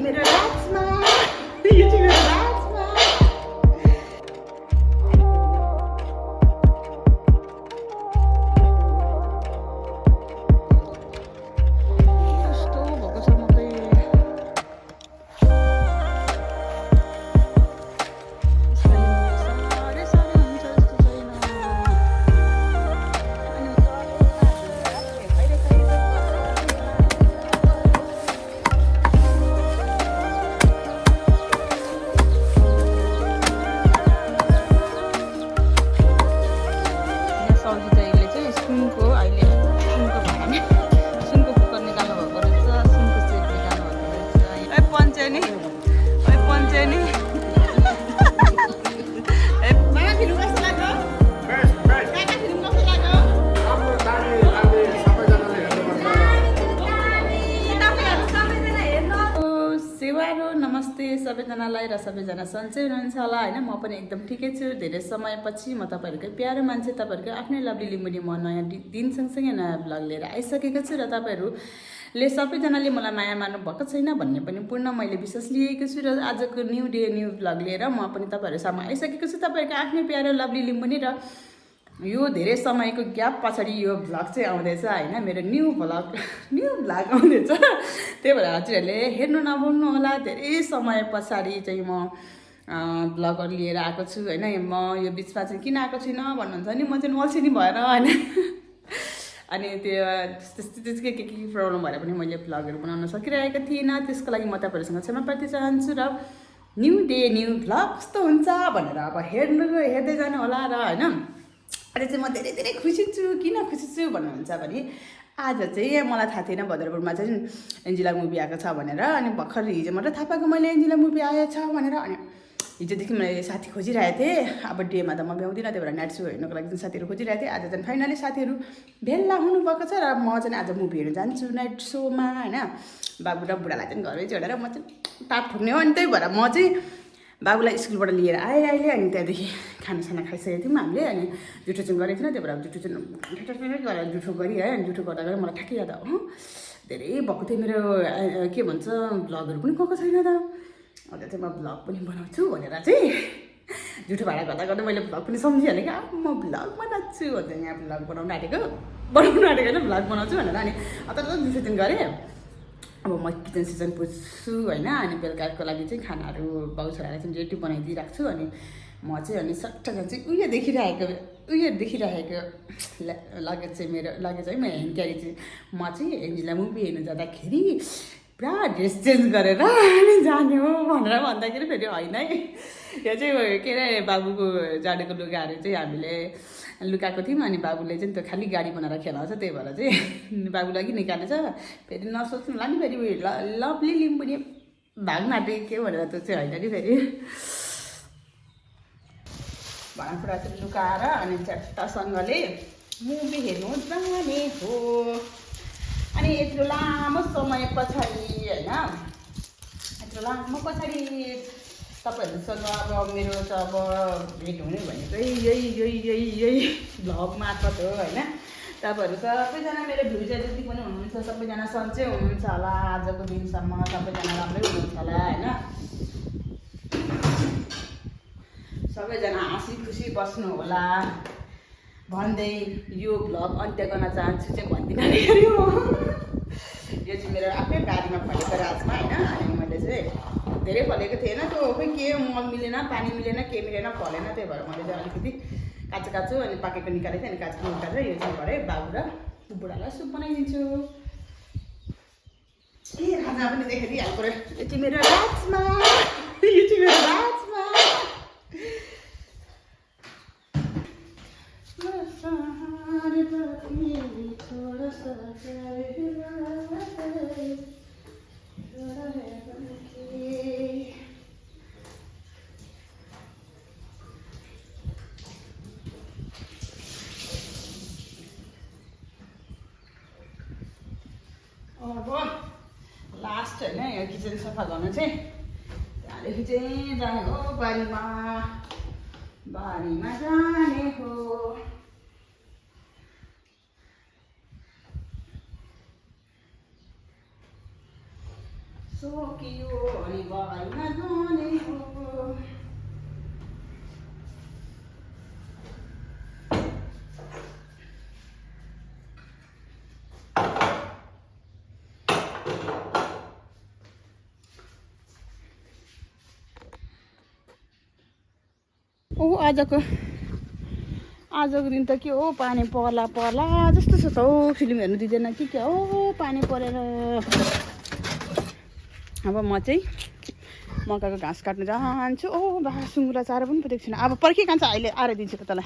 मेरो राजमा यो चाहिँ मेरो राजमा नमस्ते सबैजनालाई र सबैजना सन्चै हुनुहुन्छ होला हैन। म पनि एकदम ठिकै छु। धेरै समयपछि म तपाईँहरुकै प्यारो मान्छे तपाईँहरुकै आफ्नै लभली लिम्बुनी म नयाँ दिन सँगसँगै नयाँ भ्लग लिएर आइसकेको छु र तपाईँहरुले सबैजनाले मलाई माया मार्नु भएको छैन भन्ने पनि पूर्ण मैले विश्वास लिएको छु र आजको न्यू डे न्यू भ्लग लिएर म पनि तपाईँहरु सामु आइसकेको छु। तपाईँहरुको आफ्नै प्यारो लभली लिम्बुनी र यो धेरै समयको ग्याप पछाडि यो भ्लग चाहिँ आउँदैछ हैन। मेरो न्यू भ्लग आउँदैछ। त्यही भएर हजुरहरूले हेर्नु नभुल्नु होला। धेरै समय पछाडि चाहिँ म भ्लगहरु लिएर आएको छु हैन। म यो बिचमा चाहिँ किन आएको छुइनँ भन्नुहुन्छ नि, म चाहिँ अल्छी नि भएर हैन। अनि त्यो त्यस्तै के प्रब्लम भएर पनि मैले भ्लगहरु बनाउन सकिरहेको थिइनँ। त्यसको लागि म तपाईहरुसँग क्षमा प्रार्थी चाहन्छु र न्यू डे न्यू भ्लग कस्तो हुन्छ भनेर अब हेर्दै जानु होला र हैन। अहिले चाहिँ म धेरै खुसी छु। किन खुसी छु भन्नुहुन्छ भने आज चाहिँ मलाई थाहा थिएन भद्रपुरमा चाहिँ एन्जिला मुभी आएको छ भनेर। अनि भर्खर हिजो मात्र थाहा पाएको मैले एन्जिला मुभी आएछ भनेर। अनि हिजोदेखि मैले साथी खोजिरहेको थिएँ। अब डेमा त म भ्याउँदिनँ, त्यही भएर नाइट सो हेर्नुको लागि चाहिँ साथीहरू खोजिरहेको थिएँ। आज चाहिँ फाइनली साथीहरू भेला हुनुभएको छ र म चाहिँ आज मुभी हेर्नु जान्छु नाइट सोमा हैन। बाबु र बुढालाई चाहिँ घरै छोडेर म चाहिँ टाप ठोक्ने हो। अनि त्यही भएर म चाहिँ बाबुलाई स्कुलबाट लिएर आएँ अहिले। अनि त्यहाँदेखि खानासाना खाइसकेको थियौँ हामीले। अनि जुठो चाहिँ गरेको थिएन, त्यही भएर जुठो चाहिँ गरेर जुठो गरेँ है। अनि जुठो गर्दा गर्दा मलाई ठ्याक्कै याद आयो धेरै भएको थियो मेरो के भन्छ भ्लगहरू पनि गएको छैन त। अन्त चाहिँ म भ्लग पनि बनाउँछु भनेर चाहिँ जुठो भाडा गर्दा मैले भ्लग पनि सम्झिहालेँ क्या। म भ्लग बनाउँछु अन्त यहाँ भ्लग बनाउनु आँटेको होइन भ्लग बनाउँछु भनेर। अनि अन्त जुठो चाहिँ गरेँ। अब म किचन सिचन पुज्छु होइन। अनि बेलुकाको लागि चाहिँ खानाहरू बाउ छोरालाई चाहिँ रेडी बनाइदिइरहेको छु। अनि म चाहिँ अनि सट्ट चाहिँ उयो देखिरहेको लगेज चाहिँ मेरो लगेज है, मेरो ह्यान्ड क्यारी चाहिँ म चाहिँ एन्जिला मुभी हेर्नु जाँदाखेरि पुरा ड्रेस चेन्ज गरेर अनि जाने हो भनेर भन्दाखेरि फेरि होइन है। यो चाहिँ के अरे बाबुको जाडोको लुगाहरू चाहिँ हामीले लुकाएको थियौँ। अनि बाबुले चाहिँ त्यो खालि गाडी बनाएर खेलाउँछ, त्यही भएर चाहिँ बाबुलाई लागि निकालेछ। फेरि नसोच्नु होला नि फेरि लभली लिम्बुनी भाग्न आँटेको के भनेर त्यो चाहिँ होइन नि। फेरि भाँडाकुँडा चाहिँ लुकाएर अनि चट्टासँगले मुभी हेर्नु जाने हो। अनि यत्रो लामो समय पछाडि होइन, यत्रो लामो पछाडि तपाईँहरूसँग अब मेरो चाहिँ अब भेट हुने भनेको यही भ्लग मार्फत हो होइन। तपाईँहरू सबैजना मेरो भ्युजर जति पनि हुनुहुन्छ सबैजना सन्चै हुनुहुन्छ होला। आजको दिनसम्म सबैजना राम्रै हुनुहुन्छ होला होइन। सबैजना हाँसी खुसी बस्नु होला भन्दै यो भ्लग अन्त्य गर्न चाहन्छु चाहिँ भन्दिनँ नि। यो चाहिँ मेरो आफ्नै बारीमा फलेको राजमा होइन। अनि मैले चाहिँ धेरै फलेको थिएन, त्यो खोइ के मल मिलेन, पानी मिलेन, के मिलेन, फलेन। त्यही भएर मैले चाहिँ अलिकति काँचो अनि पाकेको निकालेको थिएँ। अनि काँचो निकालेर यो चाहिँ भरे बाबु र बुढालाई सुप बनाइदिन्छु। ए खाजा पनि देखाइदिइहाल्नु पऱ्यो। यो चाहिँ मेरो राजमा अब लास्ट होइन यो किचन सफा गर्नु चाहिँ त्यहाँदेखि चाहिँ जाने हो बारीमा जाने हो। सोकियो अनि बगानमा जाने हो। आजको दिन त के हो, पानी पर्ला पर्ला जस्तो छ त हौ। फिल्म हेर्नु दिँदैन कि क्या हो पानी परेर। अब म चाहिँ मकैको घाँस काट्नु जान्छु। बाख्रा सुँगुरा चारो पनि पुगेको छैन। अब पर्खी कान्छ, अहिले आएर दिन्छु त तँलाई।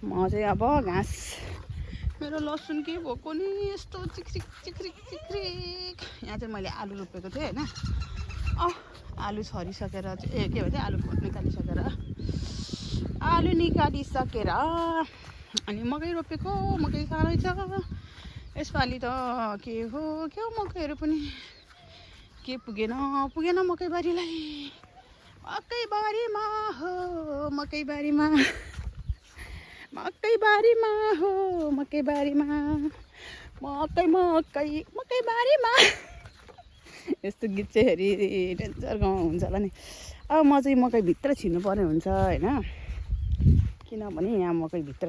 म चाहिँ अब घाँस, मेरो लसुन के भएको नि यस्तो चिक्रिक चिक्रिक चिक्रिक। यहाँ चाहिँ मैले आलु रोपेको थिएँ होइन। आलु छरिसकेर चाहिँ के भन्छ आलु निकालिसकेर अनि मकै रोपेको। मकै साह्रै छ यसपालि त। के हो मकैहरू पनि के पुगेन मकैबारीलाई। मकैबारीमा मकैबारीमा यस्तो गीत चाहिँ हेरी डेन्जर गाउँ हुन्छ होला नि। अब म चाहिँ मकैभित्र छिर्नु पर्ने हुन्छ होइन, किनभने यहाँ मकैभित्र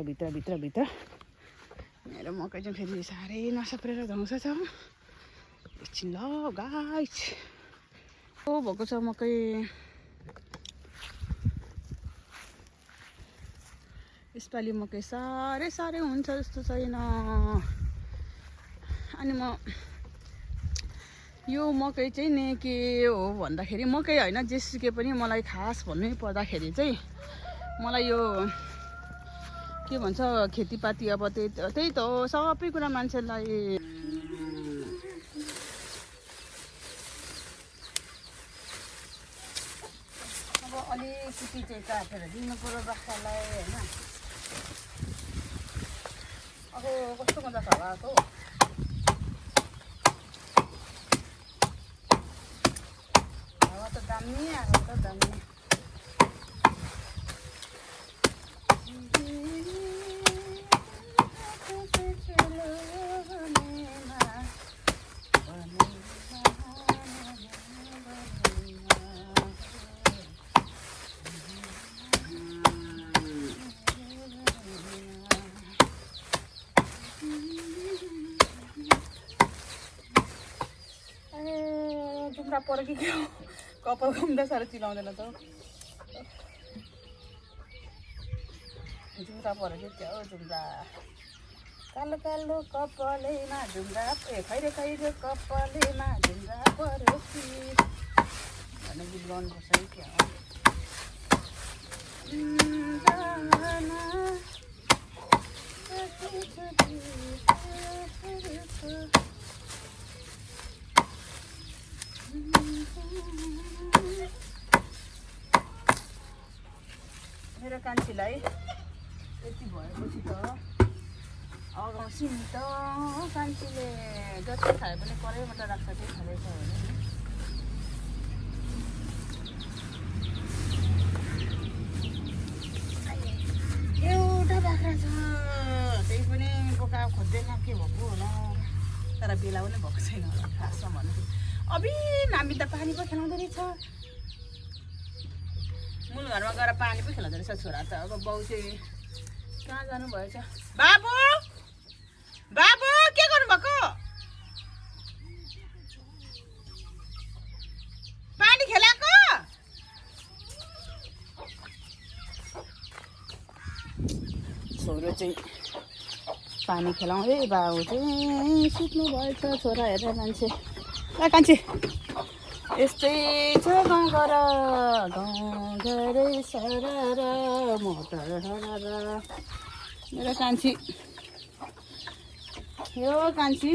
मेरो मकै चाहिँ फेरि साह्रै नसप्रेर ध्वंस छ। एकछिन ल गाइस, भएको छ मकै। यसपालि मकै साह्रै हुन्छ जस्तो छैन। अनि म यो मकै चाहिँ नि के हो भन्दाखेरि, मकै होइन जेसुकै पनि मलाई खास भन्नै पर्दाखेरि चाहिँ मलाई यो के भन्छ खेतीपाती अब त्यही त हो। सबै कुरा मान्छेलाई अब अलिकति चाहिँ काटेर दिनु पर्यो बाख्रालाई होइन। अब कस्तो मजा छ होला त। हावा त दामी आएको त दामी। जुम्रा पऱ्यो कि क्या हो, कपाल घुम्दा साह्रो चिलाउँदैन त। जुम्रा पऱ्यो कि क्या हो, जुम्रा कालो कालो कपालैमा जुम्रा खैरो कपालैमा जुम्रा पऱ्यो कि भन्ने गीत गाउनुपर्छ कि क्या हो। मेरो कान्छीलाई यति भएपछि त अगाउँछु नि त। कान्छीले जति खायो भने कराईबाट राख्छ त्यही खाँदैछ भने एउटा बाख्रा छ, त्यही पनि बोका खोज्दैन के भएको होला। तर बेला पनि भएको छैन होला खासमा भन्नु। अबि हामी त पानी पो खेलाउँदो रहेछ। मूल घरमा गएर पानी पो खेलाउँदो रहेछ छोरा त। अब बाउ चाहिँ कहाँ जानुभएछ? बाबु के गर्नुभएको? पानी खेलाएको? छोरो चाहिँ पानी खेलाउँदै बाबु चाहिँ सुत्नु भएछ। छोरा हेरेर मान्छे कान्छे यस्तै छ गाउँघरै सरर मोटर मेरो कान्छी। यो कान्छी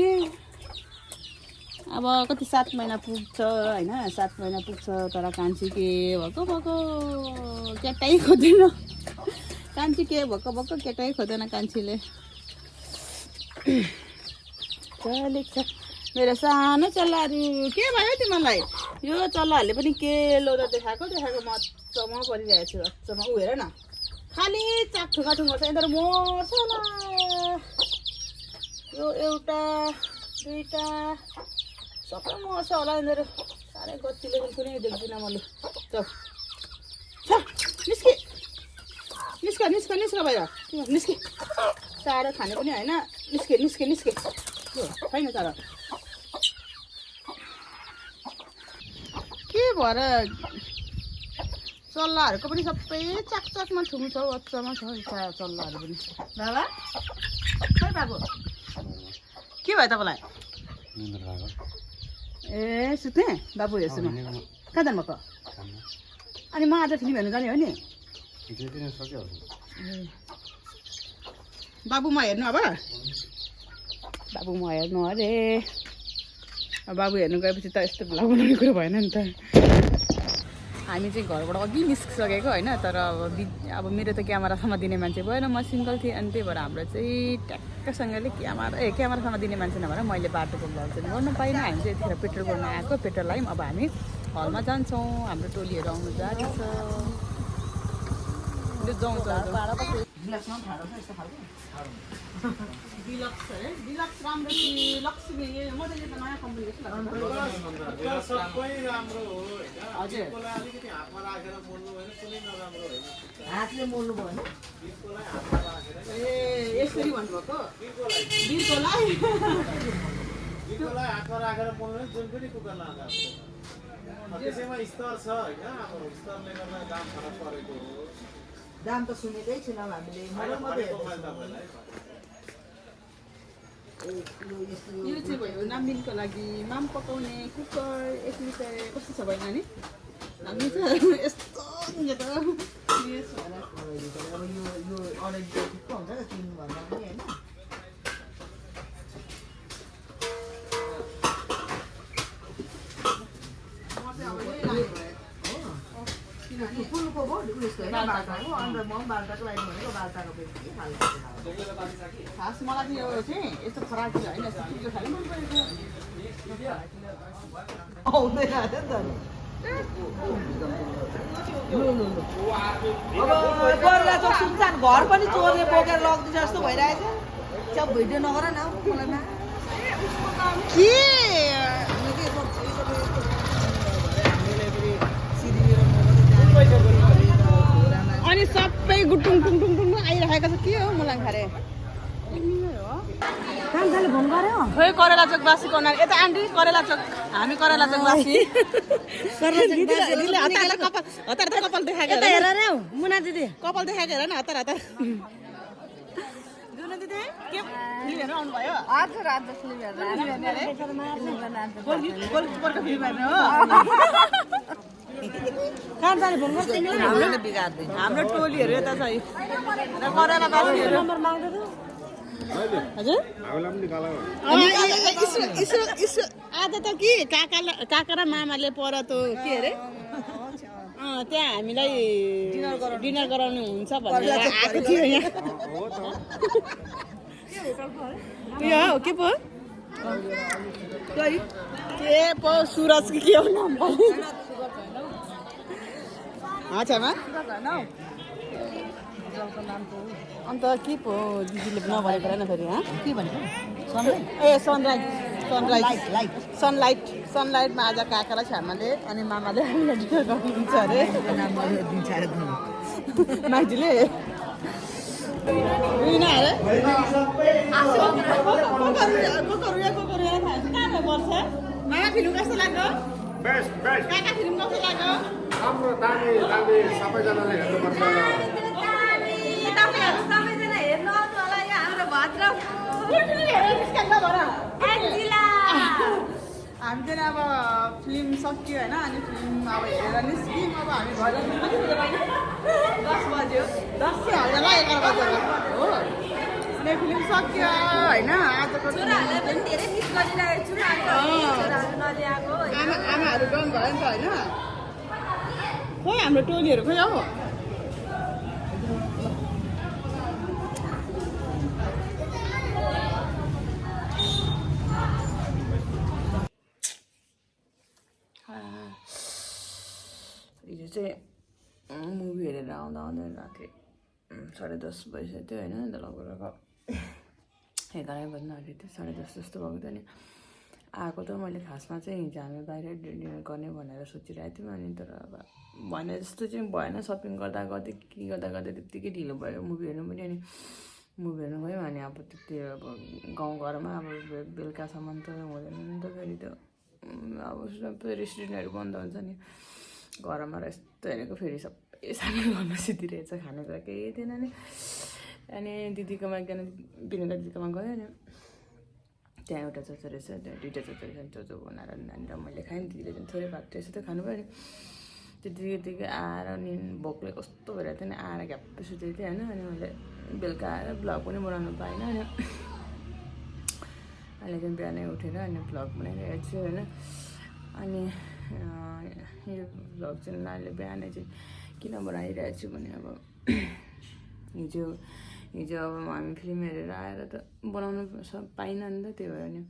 अब कति 7 महिना पुग्छ होइन, 7 महिना पुग्छ। तर कान्छी के भएको केटै खोज्दैन। कान्छी के भएको केटै खोज्दैन कान्छीले। चलेको छ मेरो सानो चल्लाहरू। के भयो तिमीलाई? यो चल्लाहरूले पनि के लोर देखाएको मच्चमा परिरहेको छु। मच्चमा उ हेर न, खालि चाकठुङ्गा ठुङ्गा छ। यिनीहरू मर्छ होला। यो एउटा दुईटा सबै मर्छ होला यिनीहरू साह्रै गतिले कुनै देख्दिनँ मैले चल निस्क बाहिर निस्के चारो खाने पनि होइन निस्के छैन चारो के भएर चल्लाहरूको पनि सबै चाकचाकमा ठुलो छ बच्चामा छ चल्लाहरू पनि बाबा खै बाबु के भयो तपाईँलाई ए सुत्ने बाबु हेर्छु म कहाँ जानुभएको अनि म आज फिल्म हेर्नु जाने हो नि बाबु म हेर्नु अब बाबु म हेर्नु अरे अब बाबु हेर्नु गएपछि त यस्तो भ्लग बनाउने कुरो भएन नि त हामी चाहिँ घरबाट अघि निस्किसकेको होइन तर अब मेरो त क्यामेरासम्म दिने मान्छे भएन म सिङ्गल थिएँ अनि त्यही भएर हाम्रो चाहिँ ट्याक्कसँगले क्यामेरासम्म दिने मान्छे नभएर मैले बाटोको भ्लग चाहिँ गर्नु पाइनँ हामी चाहिँ यतिखेर पेट्रोल गर्न आएको पेट्रोल लगायौँ अब हामी हलमा जान्छौँ हाम्रो टोलीहरू आउनु जाँदैछ डिलक्स है डिलक्स राम्रो कि लक्ष्मी मजाले त नयाँ कम्पनी जस्तो सबै राम्रो हो हजुर अलिकति हातमा राखेर मोल्नु भएन कुनै नराम्रो होइन हातले मोल्नु भएन बिर्कोलाई हातमा राखेर ए यसरी भन्नुभएको बिर्कोलाई हातमा राखेर मोल्नु जुन पनि कुकर लाँदा त्यसैमा स्तर छ होइन अब स्तरले गर्दा दाम फरक परेको हो दाम त सुनेकै छैनौँ हामीले यो चाहिँ भयो नाम्बिनको लागि माम पकाउने कुकर 1 लिटर कस्तो छ भयो नानी हामी त यस्तो अब यो अरेन्ज ठिक्क हुन्छ त किन्नुभन्दा पनि होइन फुलको बोर्ड उयसको होइन बाल्टाको अन्त म पनि बाल्टाको लागि भनेको बाल्टाको बेसी के खालको खास मलाई चाहिँ यो चाहिँ यस्तो फराकिलो होइन यस्तो ठुलो खाले मन परेको आउँदैन अरे नि त अब गोर्ला चोक सुनसान घर पनि चोरले बोकेर लग्दैछ जस्तो भइरहेछ सब भिडियो नगर न मलाई अनि सबै गुटुङ टुङ टुङ टुङ आइरहेको छ के हो मलाई खारे कान्छाले फोन गर्यो खोइ करेला चोकवासी कनार यता आन्टी करेला चोक हामी करेला चोकवासी हतार कपाल देखाएको हेर रे मुना दिदी कपाल देखाएको हेर न हतार जुना दिदी के फिल्म हेर्नु आउनुभयो गोलकिपरको फिल्म हेर्नु हो कान्छाले फोन गर्छ हामीले बिगार्दै हाम्रो टोलीहरू यता छ करेला बासीहरू हजुर आज त कि काका र मामाले पर त के अरे त्यहाँ हामीलाई डिनर गराउनु हुन्छ भनेर आएको थियो यहाँ हो के पो सुरज कि के हो नाम आछामा अन्त के पो दिदीले नभनेको रहेन फेरि के भन्छ ए सनलाइटमा आज काका र छामाले अनि मामाले हामीलाई डिनर गर्नुहुन्छ अरे माइतीले अरे मामा फिल्म कस्तो लाग्यो काका फिल्म कस्तो लाग्यो राम्रो दामी सबैजनाले हेर्नुपर्छ सबैजना हेर्नु आउनु होला यो हाम्रो भद्र हामी चाहिँ अब फिल्म सक्यो होइन अनि फिल्म अब हेरेर निस्क्यौँ अब हामी घर 10 बज्यो 10 चाहिँ होइन होला 11 बजेर हो अनि फिल्म सक्यो होइन आजको आमाहरू गउनु भयो नि त होइन खोइ हाम्रो टोलीहरू खोइ अब हिजो चाहिँ मुभी हेरेर आउँदा राति 10:30 भइसक्यो थियो होइन अन्त लगभग 11 बज्न आँटेको थियो 10:30 जस्तो भएको थियो नि आएको त मैले खासमा चाहिँ हिजो हामी बाहिर डिनर गर्ने भनेर सोचिरहेको थियौँ अनि तर अब भने जस्तो चाहिँ भएन सपिङ गर्दा गर्दै के गर्दा गर्दै त्यत्तिकै ढिलो भयो मुभी हेर्नु पनि अनि मुभी हेर्नु गयौँ अनि अब त्यति अब गाउँघरमा अब बेलुकासम्म त हुँदैन नि त फेरि त अब रेस्टुरेन्टहरू बन्द हुन्छ नि घरमा र यस्तो हेरेको फेरि सबै सानो घरमा सिद्धिरहेछ खानेकुरा केही थिएन नि अनि दिदीकोमा एकजना बिनुका दिदीकोमा गयो अनि त्यहाँ एउटा चोचो रहेछ त्यहाँ दुइटा चोचो रहेछ चोचो बनाएर नानी र मैले खाएँ दिदीले चाहिँ थोरै भात रहेछ त खानु पऱ्यो त्यतिकै आएर नि भोकले कस्तो भइरहेको थियो नि आएर घ्याप्पै सुतेको थिएँ होइन अनि मैले बेलुका आएर भ्लग पनि बनाउनु पाइनँ अनि अहिले चाहिँ बिहानै उठेर अनि भ्लग बनाइरहेको छु होइन अनि यो भ्लग चाहिँ नानीले बिहानै चाहिँ किन बनाइरहेको छु भने अब हिजो अब हामी फिल्म हेरेर आएर त बनाउनु पाइनँ नि त त्यही भएर नि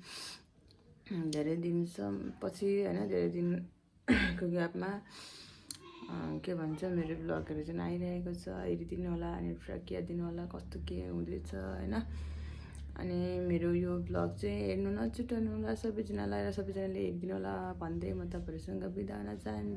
धेरै दिनपछि होइन धेरै दिनको ग्यापमा के भन्छ मेरो भ्लगहरू चाहिँ आइरहेको छ हेरिदिनु होला अनि फ्याकिया दिनु होला कस्तो के हुँदैछ होइन अनि मेरो यो भ्लग चाहिँ हेर्नु नछुटाउनु होला सबैजनालाई र सबैजनाले हेरिदिनु होला भन्दै म तपाईँहरूसँग बिदा हुन चाहन्छु।